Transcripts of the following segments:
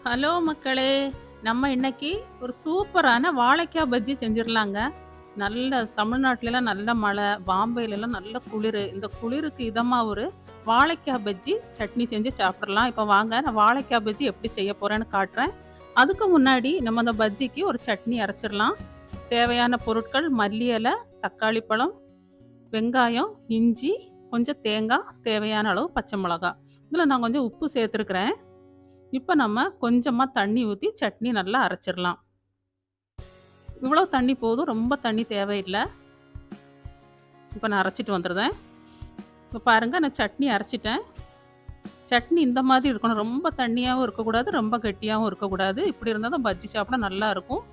Hello மக்களே! நம்ம இன்னைக்கு ஒரு சூப்பரான வாழைக்காய் பஜ்ஜி செஞ்சிரலாங்க. நல்ல தமிழ்நாட்டுலலாம் நல்ல மழை, பாம்பேலலாம் நல்ல குளிரு. இந்த குளிருக்கு இதமா ஒரு வாழைக்காய் பஜ்ஜி சட்னி செஞ்சு சாப்பிட்றலாம். இப்போ வாங்க நான் வாழைக்காய் பஜ்ஜி எப்படி செய்ய போறேன்னு காட்டுறேன். அதுக்கு முன்னாடி நம்ம அந்த பஜ்ஜிக்கு ஒரு சட்னி அரைச்சிரலாம். தேவையான பொருட்கள் மல்லி இலை, தக்காளி பழம், வெங்காயம், இஞ்சி, கொஞ்சம் தேங்காய், தேவையான அளவு பச்சை மிளகாய். இதில நான் கொஞ்சம் உப்பு சேர்த்துருக்கிறேன். இப்போ நம்ம கொஞ்சமா தண்ணி ஊத்தி சட்னி நல்லா அரைச்சிரலாம். இவ்வளோ தண்ணி போதும். ரொம்ப தண்ணி தேவையில்ல. இப்போ நான் அரைச்சிட்டு வந்துடுறேன். இப்போ பாருங்க நான் சட்னி அரைச்சிட்டேன். சட்னி இந்த மாதிரி இருக்கணும். ரொம்ப தண்ணியாவும் இருக்கக்கூடாது, ரொம்ப கெட்டியாவும் இருக்கக்கூடாது. இப்படி இருந்தா தான் பஜ்ஜி சாப்பிட நல்லா இருக்கும்.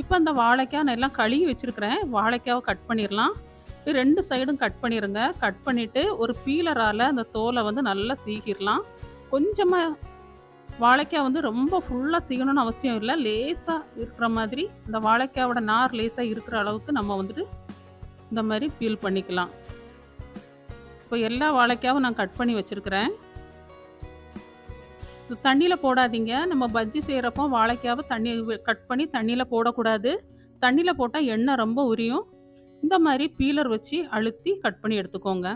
இப்போ அந்த வாழைக்காய் நான் எல்லாம் கழுவி வச்சிருக்கிறேன். வாழைக்காவ கட் பண்ணிரலாம். 2 சைடும் கட் பண்ணிருங்க. கட் பண்ணிட்டு ஒரு பீலரால அந்த தோல வந்து நல்லா சீக்கிரலாம். கொஞ்சமா வாழைக்காய் வந்து ரொம்ப ஃபுல்லா சீகணும்னு அவசியம் இல்ல. லேசா இருக்கிற மாதிரி, இந்த வாழைக்காயோட நார் லேசா இருக்கிற அளவுக்கு நம்ம வந்துட்டு இந்த மாரி பீல் பண்ணிக்கலாம். இப்போ எல்லா வாழைக்காவும் நான் கட் பண்ணி வச்சிருக்கிறேன். தண்ணீல போடாதீங்க. நம்ம பஜ்ஜி செய்றப்போ வாழைக்காவ கட் பண்ணி தண்ணீல போடக்கூடாது. தண்ணீல போட்டா எண்ணெய் ரொம்ப உரியும். இந்த மாரி பீலர் வச்சு அழுத்தி கட் பண்ணி எடுத்துக்கோங்க.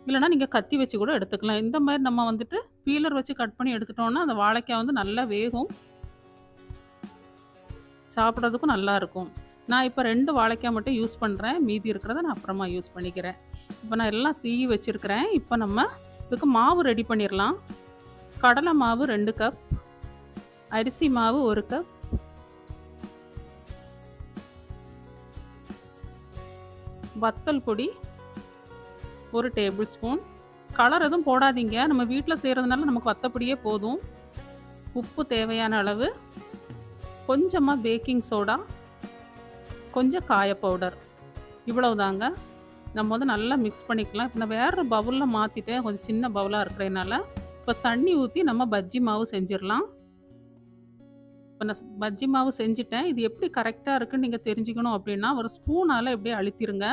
இல்லன்னா நீங்க கத்தி வச்சு கூட எடுத்துக்கலாம். இந்த மாரி நம்ம வந்துட்டு பீலர் வச்சு கட் பண்ணி எடுத்துட்டோம்னா, அந்த வாழைக்காய் வந்து நல்லா வேகும். சாப்பிட்றதுக்கும் நல்லாயிருக்கும். நான் இப்போ 2 வாழைக்காய் மட்டும் யூஸ் பண்ணுறேன். மீதி இருக்கிறத நான் அப்புறமா யூஸ் பண்ணிக்கிறேன். இப்போ நான் எல்லாம் சீவி வச்சிருக்கிறேன். இப்போ நம்ம இதுக்கு மாவு ரெடி பண்ணிரலாம். கடலை மாவு 2 கப், அரிசி மாவு 1 கப், வத்தல் பொடி 1 டேபிள் ஸ்பூன். கலர் எதுவும் போடாதீங்க. நம்ம வீட்டில் செய்கிறதுனால நமக்கு வத்தப்பொடியே போதும். உப்பு தேவையான அளவு, கொஞ்சமாக பேக்கிங் சோடா, கொஞ்சம் காய பவுடர். இவ்வளவுதாங்க. நம்ம வந்து நல்லா மிக்ஸ் பண்ணிக்கலாம். இப்போ நான் வேறு பவுலில் மாற்றிட்டேன். கொஞ்சம் சின்ன பவுலாக இருக்கிறதுனால. இப்போ தண்ணி ஊற்றி நம்ம பஜ்ஜி மாவு செஞ்சிடலாம். இப்போ நான் பஜ்ஜி மாவு செஞ்சுட்டேன். இது எப்படி கரெக்டாக இருக்குன்னு நீங்கள் தெரிஞ்சுக்கணும் அப்படின்னா, ஒரு ஸ்பூனால் இப்படியே அழுத்திருங்க.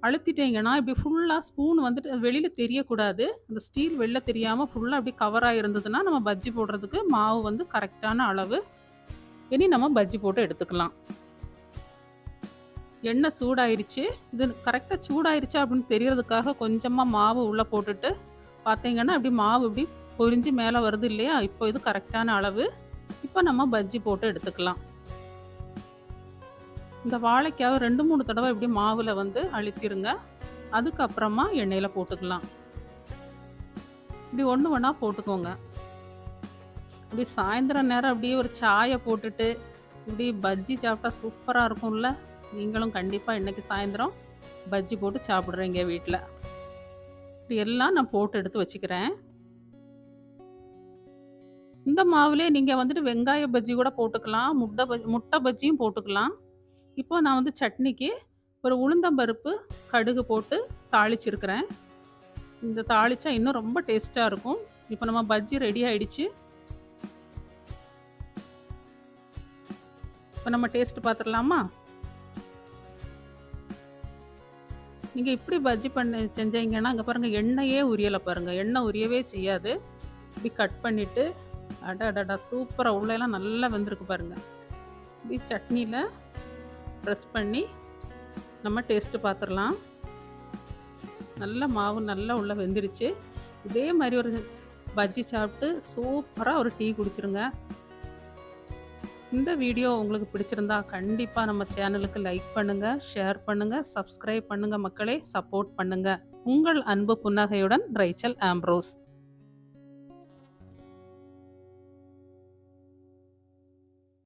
அழுத்திட்டீங்கன்னா இப்படி ஃபுல்லாக ஸ்பூன் வந்துட்டு வெளியில் தெரியக்கூடாது. அந்த ஸ்டீல் வெளில தெரியாமல் ஃபுல்லாக அப்படி கவராக இருந்ததுன்னா நம்ம பஜ்ஜி போடுறதுக்கு மாவு வந்து கரெக்டான அளவு. இனி நம்ம பஜ்ஜி போட்டு எடுத்துக்கலாம். எண்ணெய் சூடாயிருச்சு. இது கரெக்டாக சூடாயிருச்சா அப்படின்னு தெரியறதுக்காக கொஞ்சமாக மாவு உள்ளே போட்டுட்டு பார்த்தீங்கன்னா இப்படி மாவு இப்படி பொரிஞ்சு மேலே வருது இல்லையா? இப்போ இது கரெக்டான அளவு. இப்போ நம்ம பஜ்ஜி போட்டு எடுத்துக்கலாம். இந்த வாழைக்காவை 2, 3 தடவை இப்படி மாவில் வந்து அழுத்திருங்க. அதுக்கப்புறமா எண்ணெயில் போட்டுக்கலாம். இப்படி ஒன்று ஒன்றா போட்டுக்கோங்க. இப்படி சாயந்தரம் நேரம் அப்படியே ஒரு சாயை போட்டுட்டு இப்படி பஜ்ஜி சாப்பிட்டா சூப்பராக இருக்கும்ல. நீங்களும் கண்டிப்பாக இன்றைக்கி சாயந்தரம் பஜ்ஜி போட்டு சாப்பிட்றீங்க வீட்டில். இப்படி எல்லாம் நான் போட்டு எடுத்து வச்சுக்கிறேன். இந்த மாவுலே நீங்கள் வந்துட்டு வெங்காய பஜ்ஜி கூட போட்டுக்கலாம். முட்டை பஜ்ஜியும் போட்டுக்கலாம். இப்போ நான் வந்து சட்னிக்கு ஒரு உளுந்தம்பருப்பு, கடுகு போட்டு தாளிச்சிருக்கிறேன். இந்த தாளிச்சா இன்னும் ரொம்ப டேஸ்ட்டாக இருக்கும். இப்போ நம்ம பஜ்ஜி ரெடி ஆயிடுச்சு. இப்போ நம்ம டேஸ்ட் பார்த்துடலாமா? நீங்கள் இப்படி பஜ்ஜி செஞ்சீங்கன்னா அங்கே பாருங்கள் எண்ணெயே உரியலை பாருங்கள். எண்ணெய் உரியவே செய்யாது. இப்படி கட் பண்ணிவிட்டு அடடடா சூப்பராக உள்ளெல்லாம் நல்லா வெந்திருக்கு பாருங்கள். இப்படி சட்னியில் ப்ரெஸ் பண்ணி நம்ம டேஸ்ட்டு பார்த்துடலாம். நல்ல மாவு நல்லா உள்ளே வெந்துருச்சு. இதே மாதிரி ஒரு பஜ்ஜி சாப்பிட்டு சூப்பராக ஒரு டீ குடிச்சிருங்க. இந்த வீடியோ உங்களுக்கு பிடிச்சிருந்தா கண்டிப்பாக நம்ம சேனலுக்கு லைக் பண்ணுங்கள், ஷேர் பண்ணுங்கள், சப்ஸ்கிரைப் பண்ணுங்கள் மக்களே. சப்போர்ட் பண்ணுங்கள். உங்கள் அன்பு புன்னகையுடன் ரேச்சல் ஆம்ப்ரோஸ்.